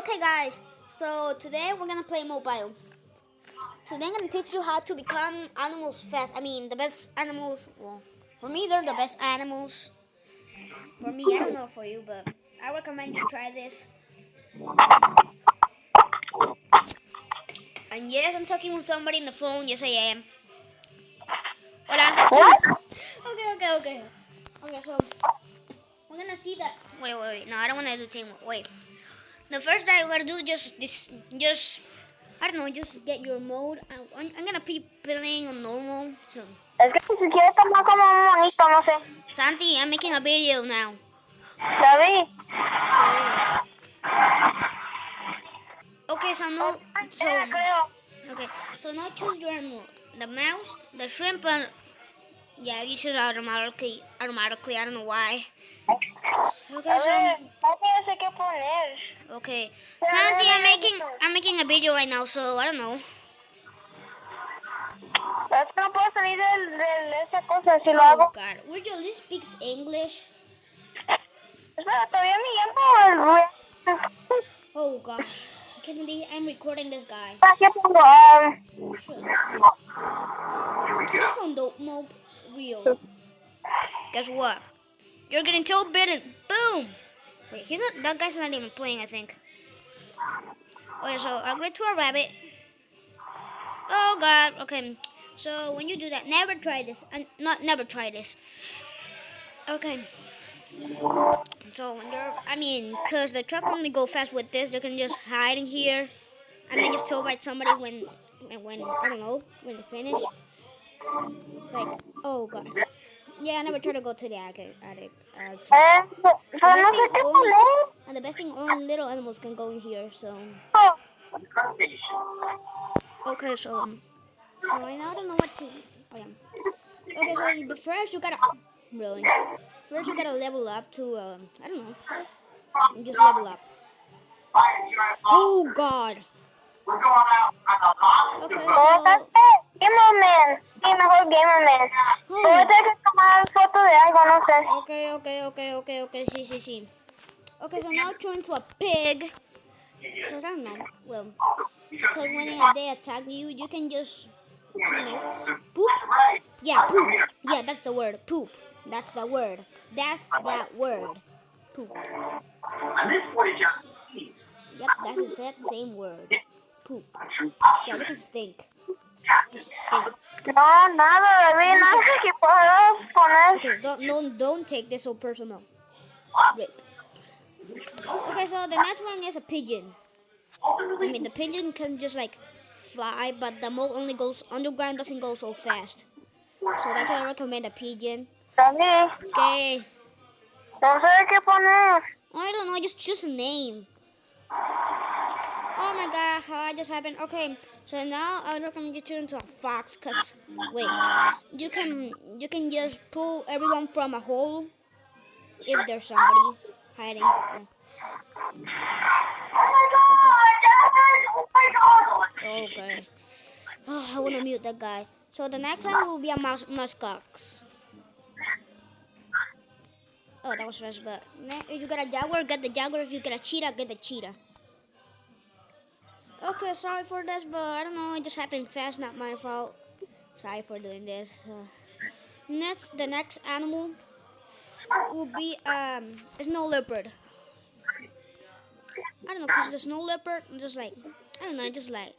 Okay guys, so today we're gonna play mobile. Today I'm gonna teach you how to become animals fast. I mean the best animals. Well, for me they're the best animals. For me, I don't know for you, but I recommend you try this. And yes, I'm talking with somebody in the phone. Yes, I am. Hola. What? Okay. Okay, so we're gonna see that. Wait. No, I don't wanna do teamwork. Wait. The first thing we're gonna do just I don't know, just get your mode. I'm gonna be playing on normal. So Es que ni siquiera toma como un monito, no sé. Santi, I'm making a video now. David. Okay, Creo. okay, so now choose your animal. The mouse, the shrimp, and yeah, you choose automatically. I don't know why. Okay, A so ver, no sé qué poner. okay, Pero a Santi, ver, I'm making a video right now, so I don't know. es que no puedo salir de esa cosa si lo Oh hago. God, Virgil speaks English. Espera, todavía me llamo el Oh God, I can't believe I'm recording this guy. ¿Qué pongo? Shit. This phone don't move real. Guess what? You're getting so bitten. Boom. Wait, he's not. That guy's not even playing. I think. Okay, so upgrade to a rabbit. Oh God. Okay. So when you do that, never try this. Never try this. Okay. So when cause the truck only go fast with this, they can just hide in here, and then just tow by somebody when I don't know when you finish. Like, oh God. Yeah, I never try to go to the attic. Pero no sé qué poner. And the best thing, only little animals can go in here. So okay, so right now I don't know what to. Oh yeah. Okay, so first you gotta really. First you gotta level up to I don't know. Just level up. Oh God. Okay, so Gamerman. Sí, mejor Gamerman. Voy a tener que tomar foto de algo, no sé. okay. See. Okay, so now turn to a pig. Cause I don't know. Well, because when they attack you, you can just I don't know. Poop. Yeah, poop. Yeah, that's the word. Poop. That's the word. That's that word. Poop. Yep, that's the exact same word. Poop. Yeah, you can stink. Just stink. No, nada, David, no sé qué puedo poner. Okay, don't take this so personal. Rip. Okay, so the next one is a pigeon. I mean, the pigeon can just like fly, but the mole only goes underground, doesn't go so fast. So that's why I recommend a pigeon. David, Okay. no sé qué poner. I don't know, just choose a name. Oh my God, how just happened? Okay, so now I recommend you turn into a fox, cause wait, you can just pull everyone from a hole if there's somebody hiding. Okay. Oh, I wanna mute that guy. So the next one will be a muskox. Oh, that was fast, but if you got a jaguar, get the jaguar. If you get a cheetah, get the cheetah. Okay, sorry for this, but I don't know. It just happened fast, not my fault. Sorry for doing this. The next animal will be a snow leopard. I don't know, cause the snow leopard just like I don't know, just like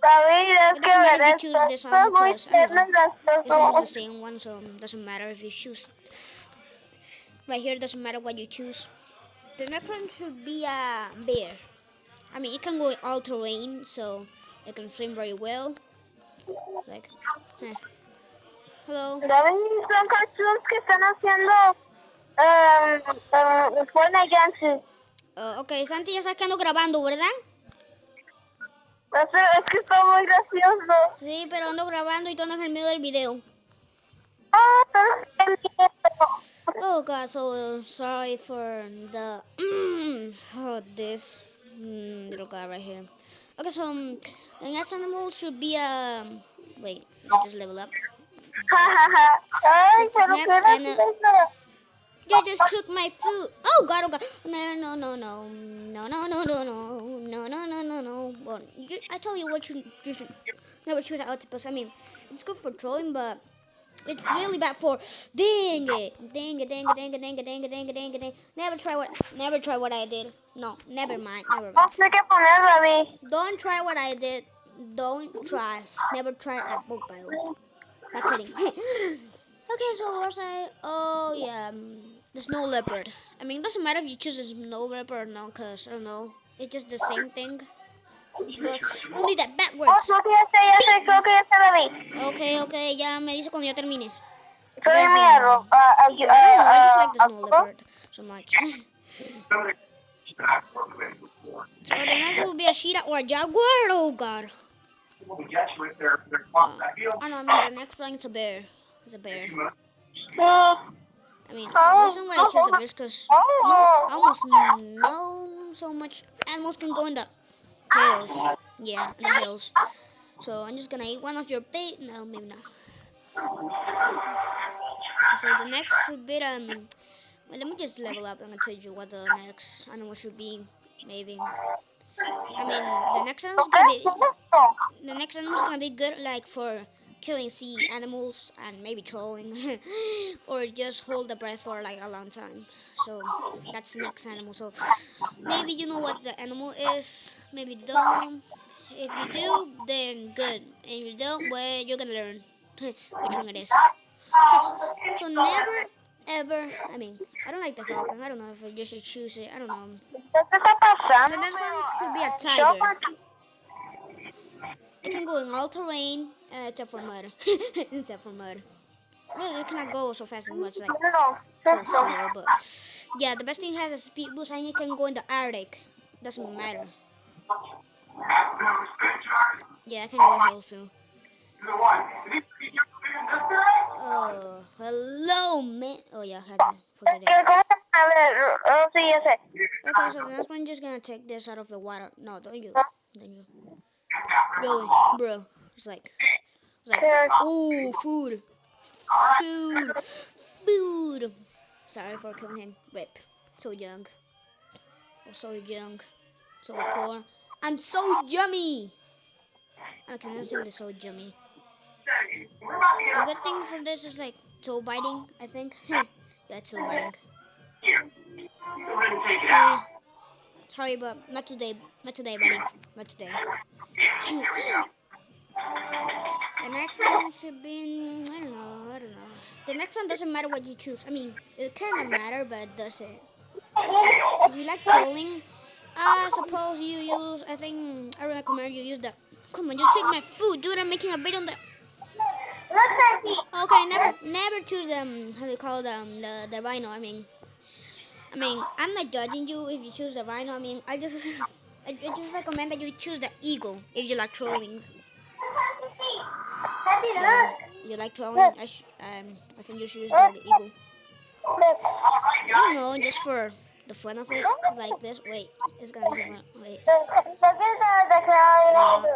David, es it que doesn't matter ver if you choose this one muy because I don't know. This one is gracioso. the same one, so it doesn't matter if you choose. Right here, it doesn't matter what you choose. The next one should be a bear. I mean, it can go in all terrain, so it can swim very well. Like, hello. David, son cartoons que están haciendo Fortnite Gansu. Okay, Santi, ya sabes que ando grabando, ¿verdad? Es que está muy gracioso. Sí, pero ando grabando y tú andas en el medio del video. Oh, qué miedo. Oh God, so sorry for the this little guy right here. Okay, so the next animal should be a wait. Let just level up. Ay, It's pero next, qué and gracioso. you just took my food. Oh God, no. No. Well, I told you what you should never choose an octopus. I mean, it's good for trolling, but it's really bad for dang it. Never try what I did. No, never mind. No sé qué poner, David. Don't try what I did. Don't try. Never try a book bio. Not kidding. Okay, so what was I? Oh yeah, the snow leopard. I mean, it doesn't matter if you choose the snow leopard or not, cause I don't know. It's just the same thing. But only that backwards. Creo que ya sé, David. Okay, ya me dice cuando ya termine. Soy mi arroz. I don't know, I just like the snow leopard so much. So the next will be a cheetah or a jaguar. Oh god. Oh no, I mean the next one is a bear. It's a bear. I mean, the reason why I choose the bear is because almost no so much animals can go in the hills. Yeah, in the hills. So I'm just gonna eat one of your bait. No, maybe not. So the next bit, well, let me just level up. I'm gonna tell you what the next animal should be. Maybe. I mean, the next animal's gonna be good, like for killing sea animals and maybe trolling, or just hold the breath for like a long time. So that's the next animal. So maybe you know what the animal is. Maybe you don't. If you do, then good. And if you don't, well, you're gonna learn which one it is. So never ever. I mean, I don't like the falcon. I don't know if you should choose it. I don't know. The next one should be a tiger. It can go in all terrain, except for mud. Except for mud. Really, it cannot go so fast and much like so slow. But yeah, the best thing has a speed boost, and it can go in the Arctic. Doesn't matter. Yeah, I can go hills too. Oh, hello, man. Oh yeah, I had to for the day. Okay, so the next one, just gonna take this out of the water. No, don't you? Really, bro? It's like, oh, food. Sorry for killing him. Rip. So young. Oh, so young. So poor. And so yummy. Okay, let's do this. So yummy. The good thing for this is like toe biting, I think. Yeah, toe biting. Sorry, but not today. Not today, buddy. Not today. The next one should be, I don't know. The next one doesn't matter what you choose. I mean, it kind of matter, but it doesn't. If you like trolling, suppose you use, I recommend you use the, come on, you take my food, dude, I'm making a bit on the, okay, never choose, how do you call them, the rhino, I mean, I'm not judging you if you choose the rhino, I mean, I just recommend that you choose the eagle if you like trolling. Yeah, you like trolling? I think you should use the eagle. I don't know, just for the fun of it, like this. Wait, it's gonna be fun. Wait.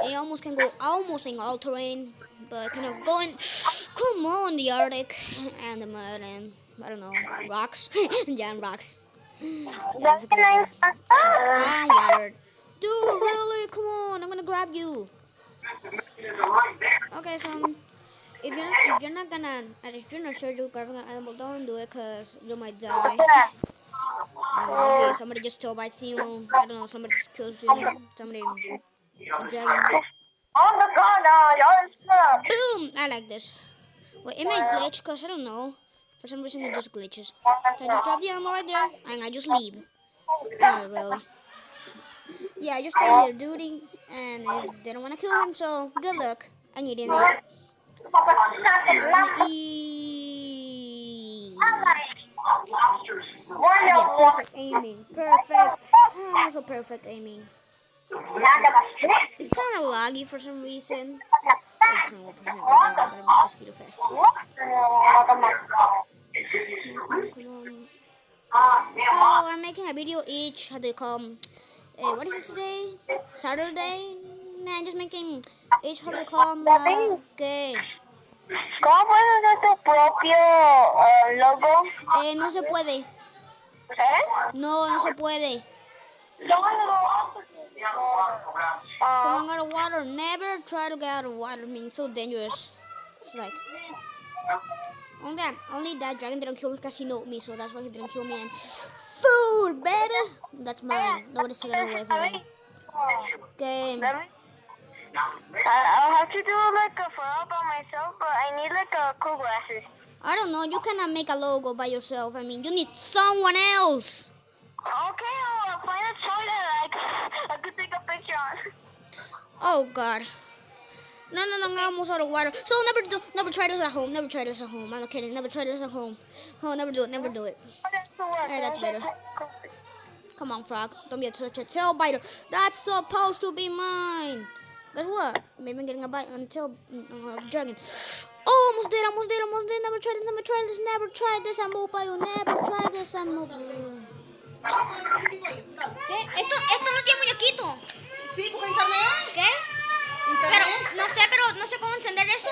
It almost can go almost in all terrain, but kind of going. Come on, the Arctic and the mud and I don't know rocks. Yeah, and rocks. Yeah, I'm watered. Dude, really? Come on, I'm gonna grab you. Okay, so if you're not sure you're grabbing an animal, don't do it, cause you might die. I don't know, if somebody just toe bites you. I don't know, somebody just kills you. Somebody a dragon. Boom! I like this. Wait, it might glitch, cause I don't know. For some reason it just glitches. So I just drop the animal right there, and I just leave. Oh, really? Yeah, I just stay there, duty, and if they don't want to kill him, so good luck. And you didn't. I'm gonna eat. Yeah, perfect aiming. Perfect. Also perfect aiming. It's kind of laggy for some reason. It's 21%. I'm gonna make the speed fast. Come on. So I'm making a video each. How do you call? What is it today? Saturday. Nah, I'm just making each. How do you call? Okay. ¿Cómo puedes hacer tu propio logo? No se puede. ¿Eh? No se puede. water. Never try to get out of water. I mean, so dangerous. It's like only that dragon didn't kill me because he knew me, so that's why he didn't kill me. And food, baby, that's mine. Nobody's taking it away from me. Okay. I'll have to do like a photo by myself, but I need like a cool glasses. I don't know. You cannot make a logo by yourself. I mean, you need someone else. Okay, I'll find a toy that I could take a picture on. Oh God. No, I'm almost out of water. So never try this at home. Never try this at home. I'm not kidding. Never try this at home. Oh, never do it. Hey, that's better. Come on, frog. Don't be such a tail biter. That's supposed to be mine. Guess what? Maybe I'm getting a bite on the tail dragon. Oh, almost dead. Never try this at mobile. Never try this at mobile. ¿Qué? Esto no tiene muñequito. Sí, busca internet. ¿Qué? Pero no sé cómo encender eso.